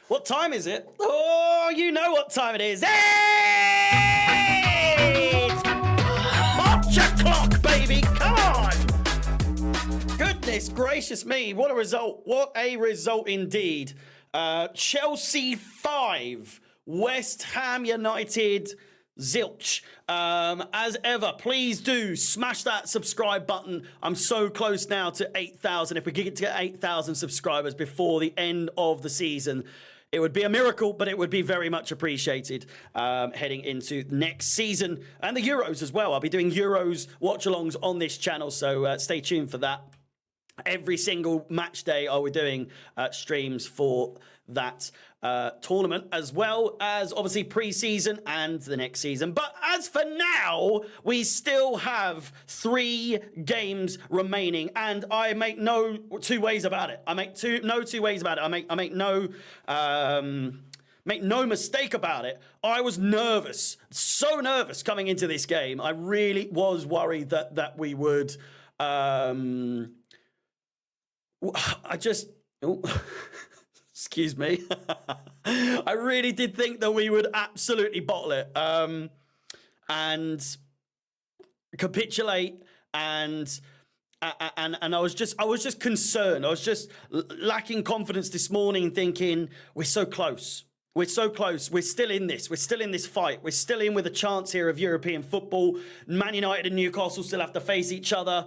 What time is it? Oh, you know what time it is. Hey! It's POCH o'clock, baby. Come on. Goodness gracious me. What a result. What a result indeed. Chelsea 5, West Ham United zilch. As ever, please do smash that subscribe button. I'm so close now to 8,000. If we could get to 8,000 subscribers before the end of the season, it would be a miracle, but it would be very much appreciated heading into next season and the Euros as well. I'll be doing Euros watch-alongs on this channel, so stay tuned for that. Every single match day I'll be doing streams for that tournament, as well as obviously pre-season and the next season. But as for now, we still have 3 games remaining, and I make no two ways about it. I make no two ways about it. I make no mistake about it. I was nervous, so nervous coming into this game. I really was worried that we would. Excuse me. I really did think that we would absolutely bottle it and capitulate, and I was just concerned. I was just lacking confidence this morning, thinking we're so close. We're so close. We're still in this. We're still in this fight. We're still in with a chance here of European football. Man United and Newcastle still have to face each other.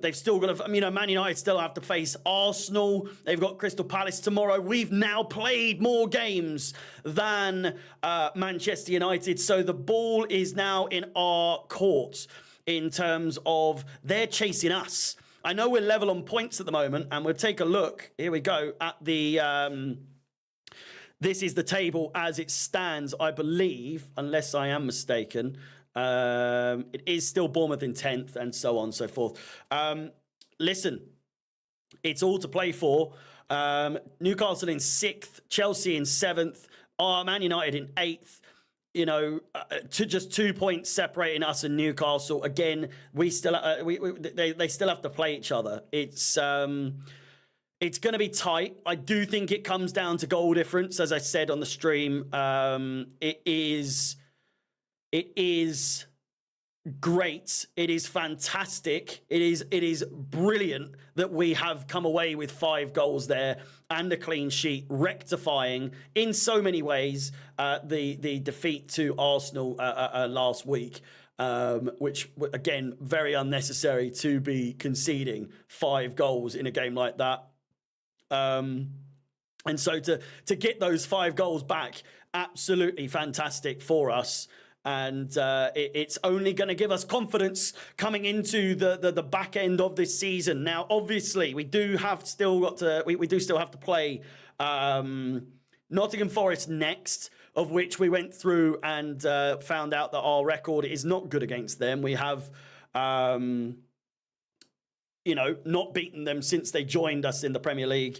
They've still got to, Man United still have to face Arsenal. They've got Crystal Palace tomorrow. We've now played more games than Manchester United. So the ball is now in our court in terms of they're chasing us. I know we're level on points at the moment, and we'll take a look. Here we go at the... This is the table as it stands, I believe, unless I am mistaken. It is still Bournemouth in 10th and so on and so forth. Listen, it's all to play for. Newcastle in 6th, Chelsea in 7th, Man United in 8th. You know, to just 2 points separating us and Newcastle. Again, we still they still have to play each other. It's going to be tight. I do think it comes down to goal difference, as I said on the stream. It is great. It is fantastic. It is brilliant that we have come away with 5 goals there and a clean sheet, rectifying in so many ways the defeat to Arsenal last week. Which, again, very unnecessary to be conceding 5 goals in a game like that. And so to get those 5 goals back, absolutely fantastic for us. And it's only going to give us confidence coming into the back end of this season. Now, obviously, we do still have to play Nottingham Forest next, of which we went through and found out that our record is not good against them. We have, not beaten them since they joined us in the Premier League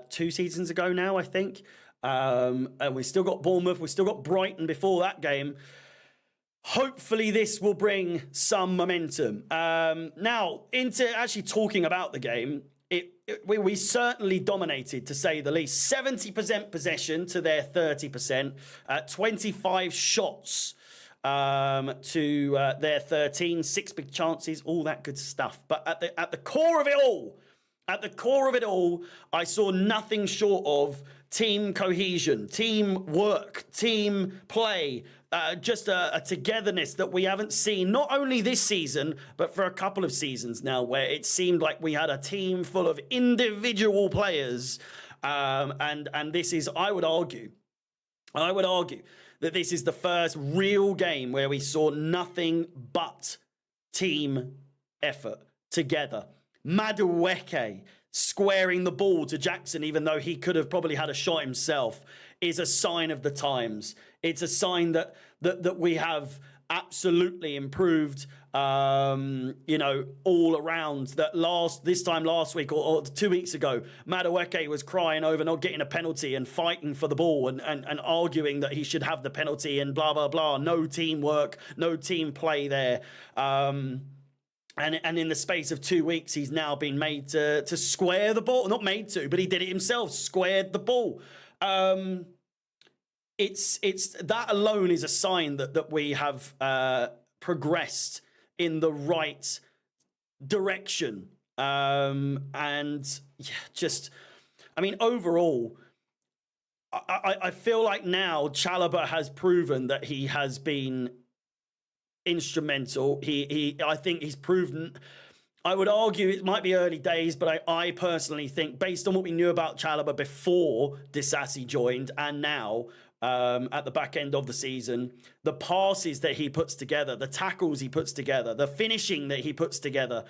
2 seasons ago now, I think. And we still got Bournemouth. We still got Brighton before that game. Hopefully this will bring some momentum. Now, into actually talking about the game, we certainly dominated, to say the least. 70% possession to their 30%, 25 shots to their 13, 6 big chances, all that good stuff. But at the core of it all, I saw nothing short of team cohesion, teamwork, team play, just a togetherness that we haven't seen, not only this season, but for a couple of seasons now, where it seemed like we had a team full of individual players. And this is, I would argue that this is the first real game where we saw nothing but team effort together. Madueke squaring the ball to Jackson, even though he could have probably had a shot himself, is a sign of the times. It's a sign that we have absolutely improved, all around. This time last week or 2 weeks ago, Madueke was crying over not getting a penalty and fighting for the ball and arguing that he should have the penalty and blah, blah, blah. No teamwork, no team play there. And in the space of 2 weeks, he's now been made to square the ball. Not made to, but he did it himself, squared the ball. It's that alone is a sign that we have progressed in the right direction. And yeah, just, I mean, overall, I feel like now Chalobah has proven that he has been instrumental. I think he's proven. I would argue it might be early days, but I personally think, based on what we knew about Chalobah before Disasi joined and now at the back end of the season, the passes that he puts together, the tackles he puts together, the finishing that he puts together.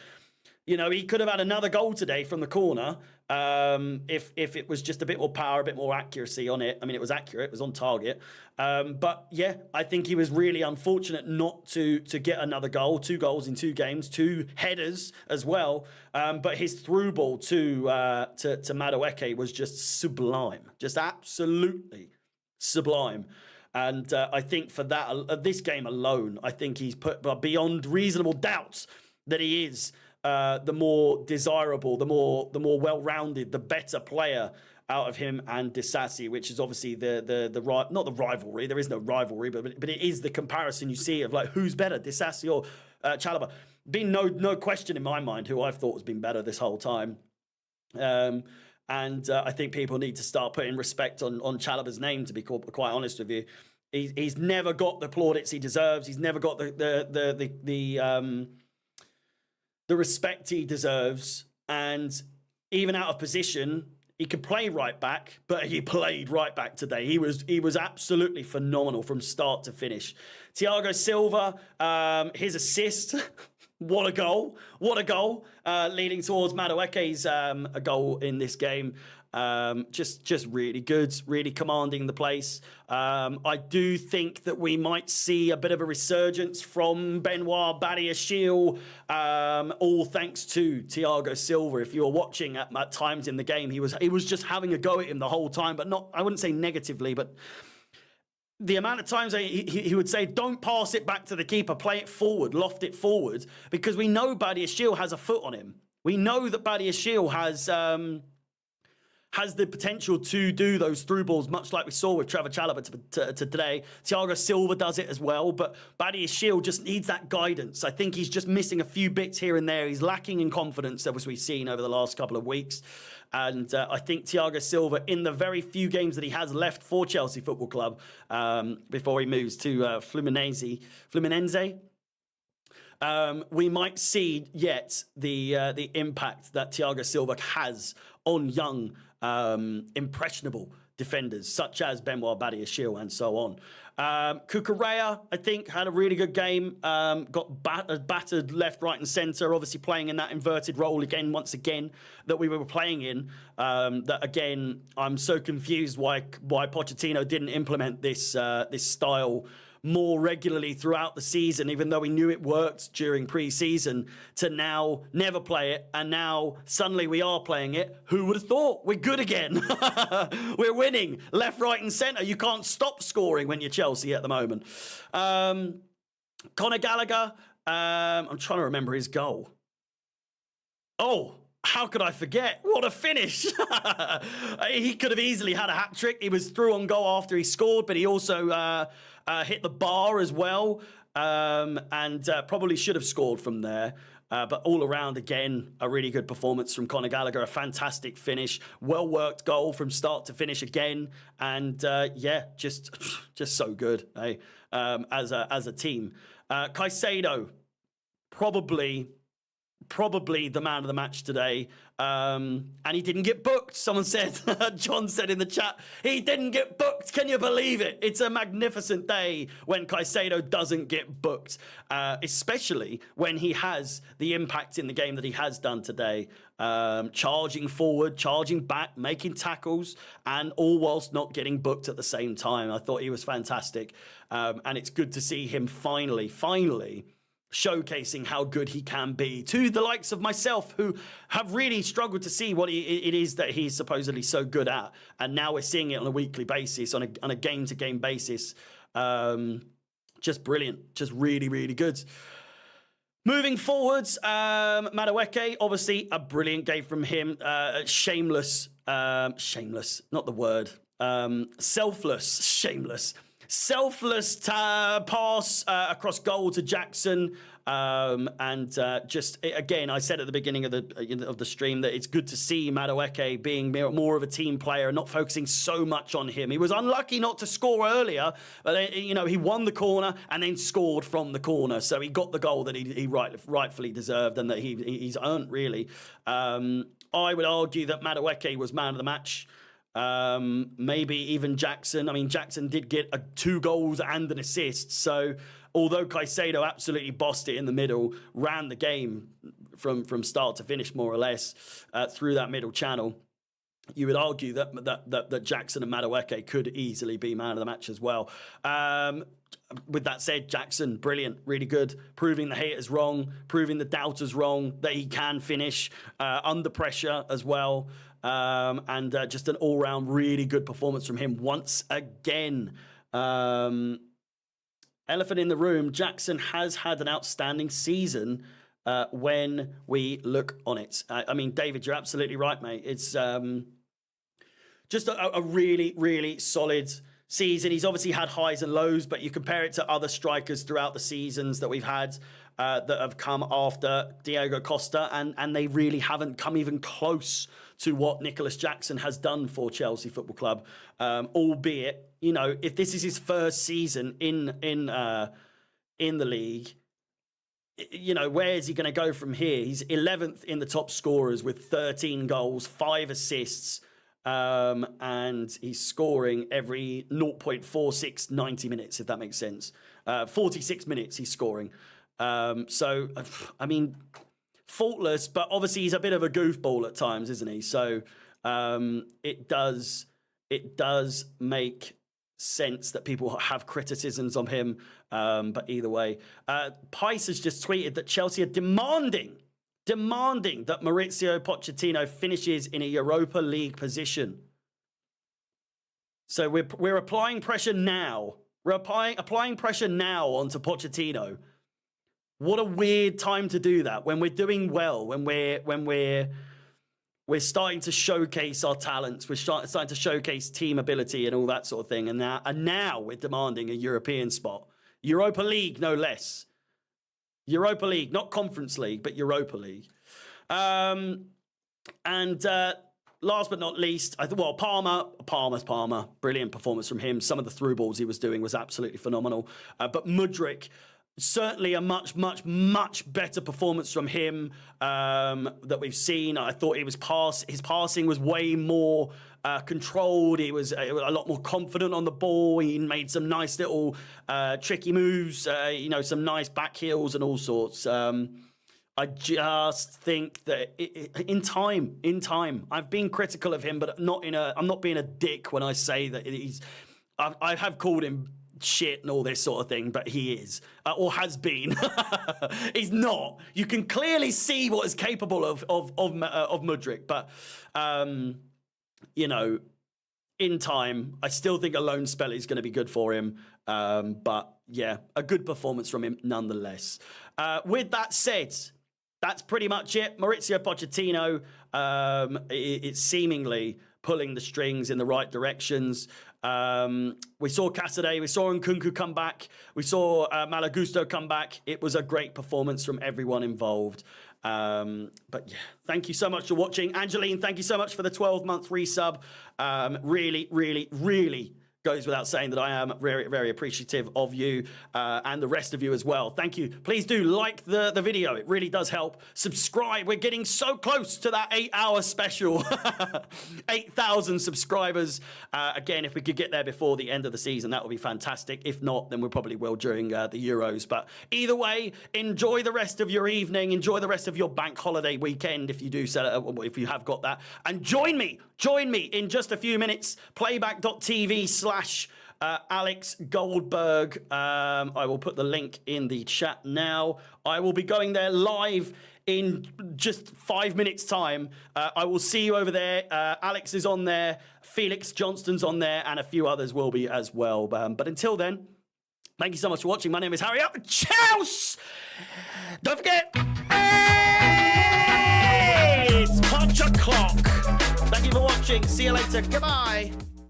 You know, he could have had another goal today from the corner if it was just a bit more power, a bit more accuracy on it. I mean, it was accurate, it was on target. But yeah, I think he was really unfortunate not to get another goal. 2 goals in 2 games, 2 headers as well. But his through ball to Madueke was just sublime, just absolutely sublime. And I think for that, this game alone, I think he's put beyond reasonable doubts that he is the more desirable, the more well-rounded, the better player out of him and Disasi, which is obviously not the rivalry. There is no rivalry, but it is the comparison you see of like who's better, Disasi or Chalobah. Been no question in my mind who I've thought has been better this whole time. And I think people need to start putting respect on Chalobah's name. To be quite honest with you, he's never got the plaudits he deserves. He's never got the respect he deserves, and even out of position, he could play right back, but he played right back today. He was absolutely phenomenal from start to finish. Thiago Silva, his assist, what a goal, leading towards Madueke's a goal in this game. Just really good, really commanding the place. I do think that we might see a bit of a resurgence from Benoit Badiashile, all thanks to Thiago Silva. If you were watching at times in the game, he was just having a go at him the whole time, but not, I wouldn't say negatively, but the amount of times he would say, don't pass it back to the keeper, play it forward, loft it forward, because we know Badiashile has a foot on him. We know that Badiashile has the potential to do those through balls, much like we saw with Trevor Chalobah to today. Thiago Silva does it as well, but Badiashile just needs that guidance. I think he's just missing a few bits here and there. He's lacking in confidence, as we've seen over the last couple of weeks. And I think Thiago Silva, in the very few games that he has left for Chelsea Football Club, before he moves to Fluminense, we might see yet the impact that Thiago Silva has on young, impressionable defenders such as Benoit Badiashile and so on. Cucurella, I think, had a really good game. Got battered left, right, and centre. Obviously, playing in that inverted role once again that we were playing in. That again, I'm so confused why Pochettino didn't implement this style more regularly throughout the season, even though we knew it worked during pre-season, to now never play it, and now suddenly we are playing it. Who would have thought? We're good again. We're winning left, right, and centre. You can't stop scoring when you're Chelsea at the moment. Conor Gallagher, I'm trying to remember his goal. Oh, how could I forget? What a finish. He could have easily had a hat-trick. He was through on goal after he scored, but he also hit the bar as well, and probably should have scored from there. But all around, again, a really good performance from Conor Gallagher, a fantastic finish, well-worked goal from start to finish again, and yeah, just so good, eh? As a team. Caicedo, probably the man of the match today. And he didn't get booked. Someone said, John said in the chat, he didn't get booked. Can you believe it? It's a magnificent day when Caicedo doesn't get booked, especially when he has the impact in the game that he has done today. Charging forward, charging back, making tackles, and all whilst not getting booked at the same time. I thought he was fantastic. And it's good to see him finally showcasing how good he can be to the likes of myself, who have really struggled to see what it is that he's supposedly so good at. And now we're seeing it on a weekly basis, on a game-to-game basis. Just brilliant. Just really, really good. Moving forwards, Madueke, obviously a brilliant game from him. Shameless, not the word. selfless, shameless, selfless pass across goal to Jackson. Again, I said at the beginning of the stream that it's good to see Madueke being more of a team player and not focusing so much on him. He was unlucky not to score earlier, but he won the corner and then scored from the corner, so he got the goal that he rightfully deserved and that he's earned, really. I would argue that Madueke was man of the match. Maybe even Jackson. I mean, Jackson did get 2 goals and an assist. So although Caicedo absolutely bossed it in the middle, ran the game from start to finish more or less through that middle channel, you would argue that Jackson and Madueke could easily be man of the match as well. With that said, Jackson, brilliant, really good, proving the haters wrong, proving the doubters wrong, that he can finish under pressure as well. Just an all-round really good performance from him once again. Elephant in the room, Jackson has had an outstanding season when we look on it. I mean, David, you're absolutely right, mate. It's just a really, really solid season. He's obviously had highs and lows, but you compare it to other strikers throughout the seasons that we've had that have come after Diego Costa, and they really haven't come even close to what Nicholas Jackson has done for Chelsea Football Club. Albeit, if this is his first season in the league, where is he going to go from here? He's 11th in the top scorers with 13 goals, 5 assists, and he's scoring every 0.46 90 minutes, if that makes sense. 46 minutes he's scoring. So, I mean, faultless, but obviously he's a bit of a goofball at times, isn't he? So it does make sense that people have criticisms on him. But either way, Pice has just tweeted that Chelsea are demanding that Maurizio Pochettino finishes in a Europa League position. So we're applying pressure now. We're applying pressure now onto Pochettino. What a weird time to do that when we're doing well, when we're starting to showcase our talents, we're starting to showcase team ability and all that sort of thing, and now we're demanding a European spot, Europa League no less, Europa League, not Conference League, but Europa League. Last but not least, Palmer, brilliant performance from him. Some of the through balls he was doing was absolutely phenomenal. But Mudryk, certainly a much, much, much better performance from him that we've seen. I thought his passing was way more controlled. He was a lot more confident on the ball. He made some nice little tricky moves, some nice back heels and all sorts. I just think that in time, I've been critical of him, but I'm not being a dick when I say that I have called him shit and all this sort of thing, but he is, or has been. He's not. You can clearly see what is capable of Mudryk, but in time, I still think a loan spell is going to be good for him. But yeah, a good performance from him nonetheless. With that said, that's pretty much it. Maurizio Pochettino, it's seemingly pulling the strings in the right directions. We saw Casadei, we saw Nkunku come back, we saw Malagusto come back. It was a great performance from everyone involved. But yeah, thank you so much for watching. Angeline, thank you so much for the 12-month resub. Really, really, really goes without saying that I am very, very appreciative of you and the rest of you as well. Thank you. Please do like the video. It really does help. Subscribe. We're getting so close to that 8-hour special. 8,000 subscribers. Again, if we could get there before the end of the season, that would be fantastic. If not, then we probably will during the Euros. But either way, enjoy the rest of your evening. Enjoy the rest of your bank holiday weekend if you do if you have got that. And join me in just a few minutes. Playback.tv/Alex Goldberg. I will put the link in the chat now. I will be going there live in just 5 minutes time. I will see you over there. Alex is on there. Felix Johnston's on there, and a few others will be as well. But until then, thank you so much for watching. My name is Harry Up. Chows! Don't forget, it's POCH o'clock. Thank you for watching. See you later. Goodbye.